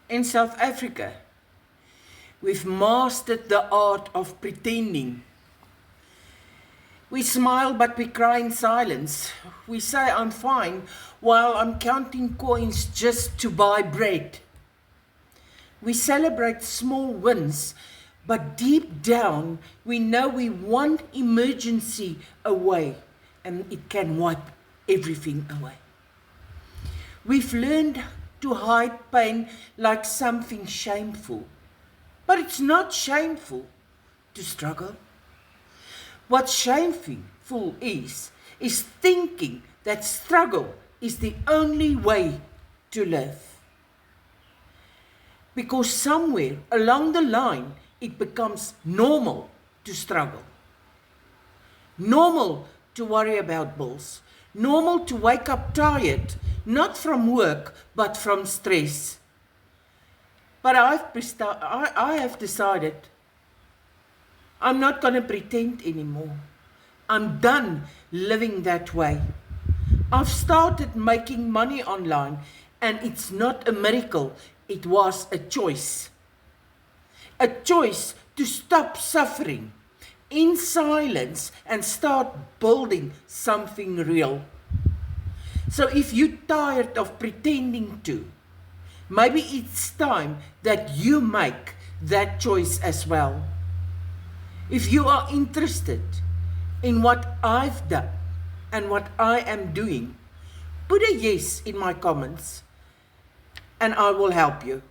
In South Africa, we've mastered the art of pretending. We smile but we cry in silence. We say I'm fine while I'm counting coins just to buy bread. We celebrate small wins, but deep down we know we want emergency away and it can wipe everything away. We've learned to hide pain like something shameful, but it's not shameful to struggle. What's shameful is thinking that struggle is the only way to live. Because somewhere along the line, it becomes normal to struggle. Normal to worry about bills. Normal to wake up tired, not from work, but from stress. But I have decided I'm not going to pretend anymore. I'm done living that way. I've started making money online, and it's not a miracle, it was a choice. A choice to stop suffering in silence and start building something real. So if you're tired of pretending to, maybe it's time that you make that choice as well. If you are interested in what I've done and what I am doing, put a yes in my comments and I will help you.